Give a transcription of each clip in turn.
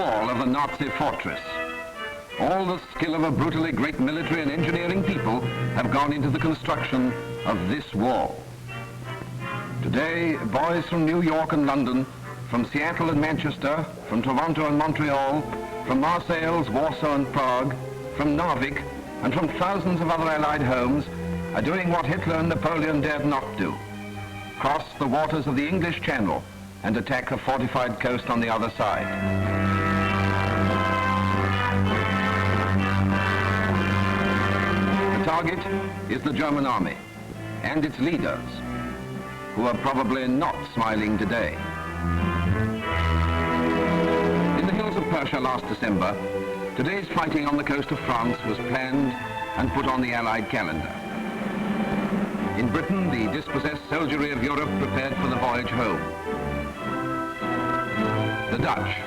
wall of the Nazi fortress. All the skill of a brutally great military and engineering people have gone into the construction of this wall. Today, boys from New York and London, from Seattle and Manchester, from Toronto and Montreal, from Marseille, Warsaw and Prague, from Narvik, and from thousands of other Allied homes are doing what Hitler and Napoleon dared not do: cross the waters of the English Channel and attack a fortified coast on the other side. The target is the German army and its leaders, who are probably not smiling today. In the hills of Persia last December, today's fighting on the coast of France was planned and put on the Allied calendar. In Britain, the dispossessed soldiery of Europe prepared for the voyage home. The Dutch,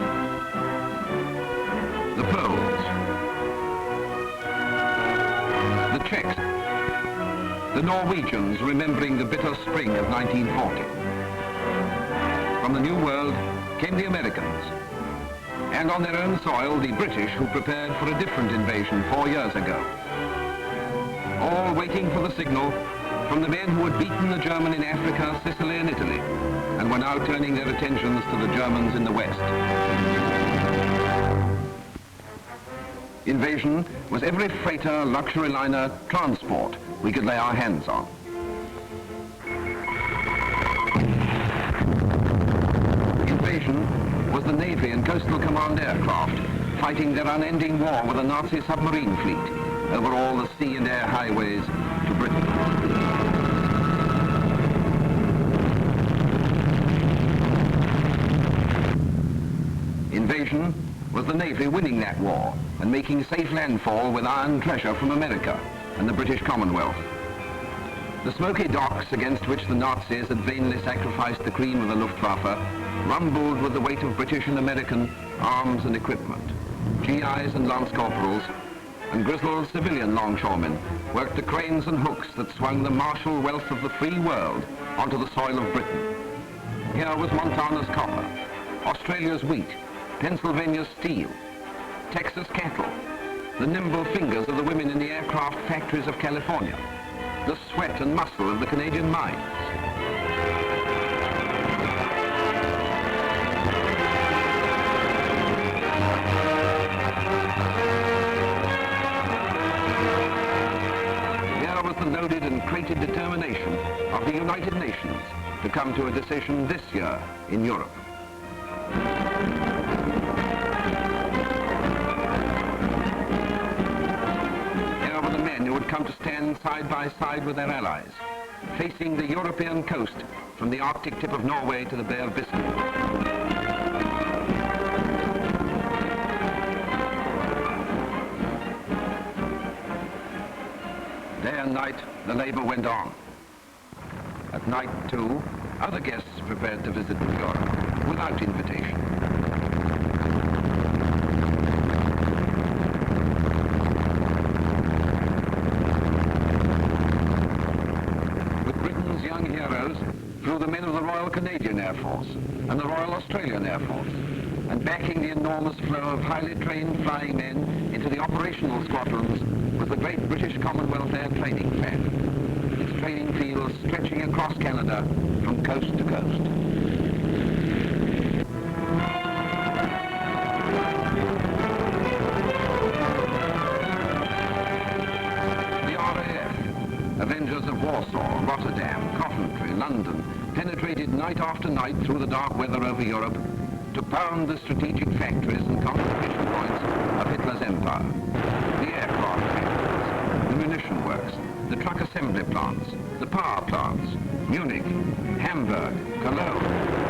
the Poles, the Czechs, the Norwegians remembering the bitter spring of 1940. From the New World came the Americans, and on their own soil, the British, who prepared for a different invasion 4 years ago. All waiting for the signal from the men who had beaten the German in Africa, Sicily and Italy, and were now turning their attentions to the Germans in the West. Invasion was every freighter, luxury liner, transport we could lay our hands on. Invasion was the Navy and Coastal Command aircraft fighting their unending war with the Nazi submarine fleet over all the sea and air highways to Britain. Invasion was the Navy winning that war and making safe landfall with iron treasure from America and the British Commonwealth. The smoky docks against which the Nazis had vainly sacrificed the cream of the Luftwaffe rumbled with the weight of British and American arms and equipment. GIs and lance corporals and grizzled civilian longshoremen worked the cranes and hooks that swung the martial wealth of the free world onto the soil of Britain. Here was Montana's copper, Australia's wheat, Pennsylvania's steel, Texas cattle, the nimble fingers of the women in the aircraft factories of California, the sweat and muscle of the Canadian mines. Here was the loaded and crated determination of the United Nations to come to a decision this year in Europe. Who would come to stand side by side with their allies, facing the European coast from the Arctic tip of Norway to the Bay of Biscay. Day and night, the labor went on. At night, too, other guests prepared to visit Europe without invitation. Through the men of the Royal Canadian Air Force and the Royal Australian Air Force, and backing the enormous flow of highly trained flying men into the operational squadrons was the great British Commonwealth Air Training Plan, its training fields stretching across Canada from coast to coast. The RAF, Avengers of Warsaw, Rotterdam, Coventry, London, penetrated night after night through the dark weather over Europe to pound the strategic factories and concentration points of Hitler's empire. The aircraft factories, the munition works, the truck assembly plants, the power plants, Munich, Hamburg, Cologne,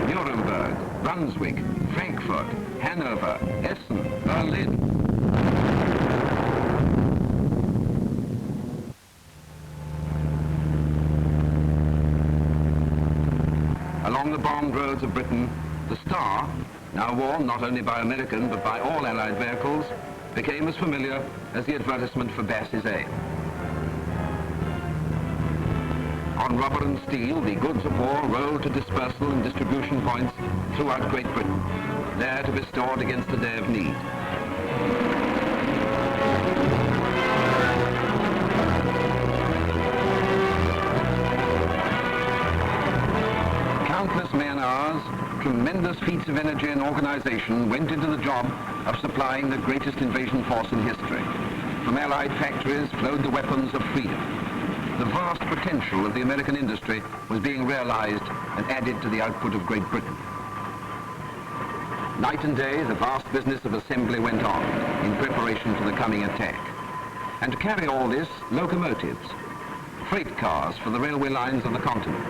Nuremberg, Brunswick, Frankfurt, Hanover, Essen, Berlin. Along the bombed roads of Britain, the star, now worn not only by American but by all Allied vehicles, became as familiar as the advertisement for Bass's ale. On rubber and steel, the goods of war rolled to dispersal and distribution points throughout Great Britain, there to be stored against the day of need. Countless man-hours, tremendous feats of energy and organization went into the job of supplying the greatest invasion force in history. From Allied factories flowed the weapons of freedom. The vast potential of the American industry was being realized and added to the output of Great Britain. Night and day, the vast business of assembly went on in preparation for the coming attack. And to carry all this, locomotives, freight cars for the railway lines of the continent.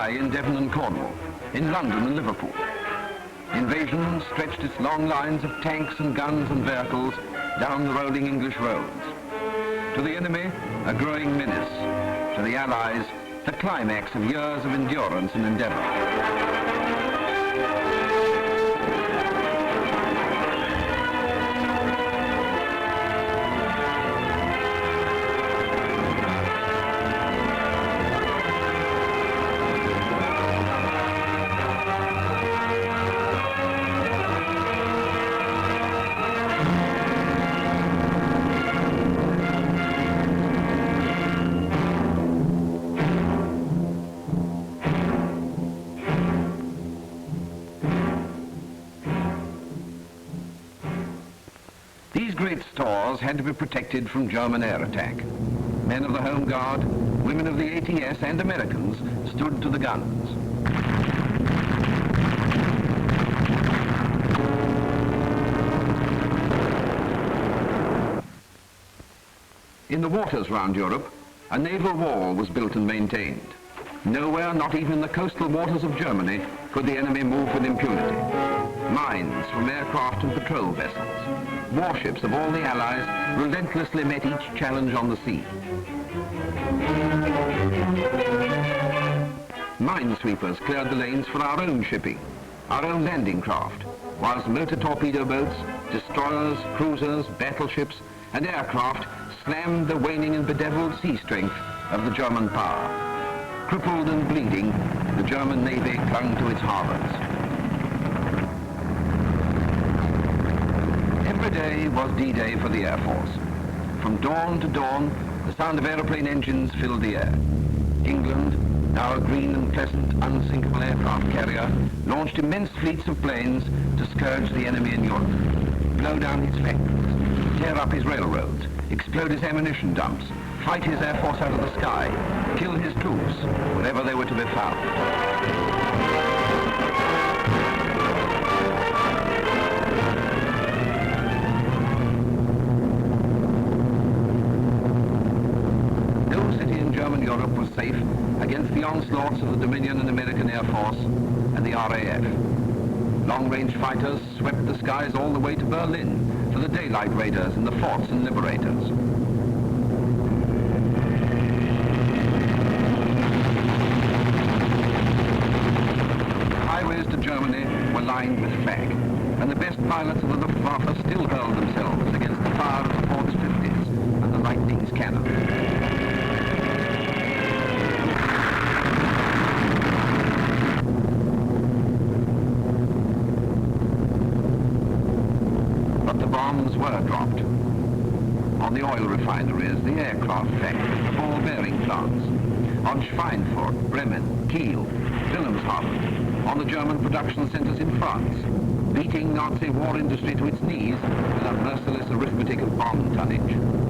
In Devon and Cornwall, in London and Liverpool. Invasion stretched its long lines of tanks and guns and vehicles down the rolling English roads. To the enemy, a growing menace. To the Allies, the climax of years of endurance and endeavor. These great stores had to be protected from German air attack. Men of the Home Guard, women of the ATS and Americans stood to the guns. In the waters round Europe, a naval wall was built and maintained. Nowhere, not even in the coastal waters of Germany, could the enemy move with impunity. Mines from aircraft and patrol vessels. Warships of all the Allies relentlessly met each challenge on the sea. Minesweepers cleared the lanes for our own shipping, our own landing craft, whilst motor torpedo boats, destroyers, cruisers, battleships, and aircraft slammed the waning and bedeviled sea strength of the German power. Crippled and bleeding, the German Navy clung to its harbors. Every day was D-Day for the Air Force. From dawn to dawn, the sound of aeroplane engines filled the air. England, now a green and pleasant, unsinkable aircraft carrier, launched immense fleets of planes to scourge the enemy in Europe, blow down his factories, tear up his railroads, explode his ammunition dumps, fight his air force out of the sky, kill his troops wherever they were to be found. Europe was safe against the onslaughts of the Dominion and American Air Force and the RAF. Long-range fighters swept the skies all the way to Berlin for the daylight raiders and the forts and liberators. Highways to Germany were lined with flak, and the best pilots of the Luftwaffe still hurled themselves against the fire of the Ford's 50s and the Lightning's cannon. Bombs were dropped on the oil refineries, the aircraft factories, the ball bearing plants, on Schweinfurt, Bremen, Kiel, Wilhelmshaven, on the German production centers in France, beating Nazi war industry to its knees with a merciless arithmetic of bomb tonnage.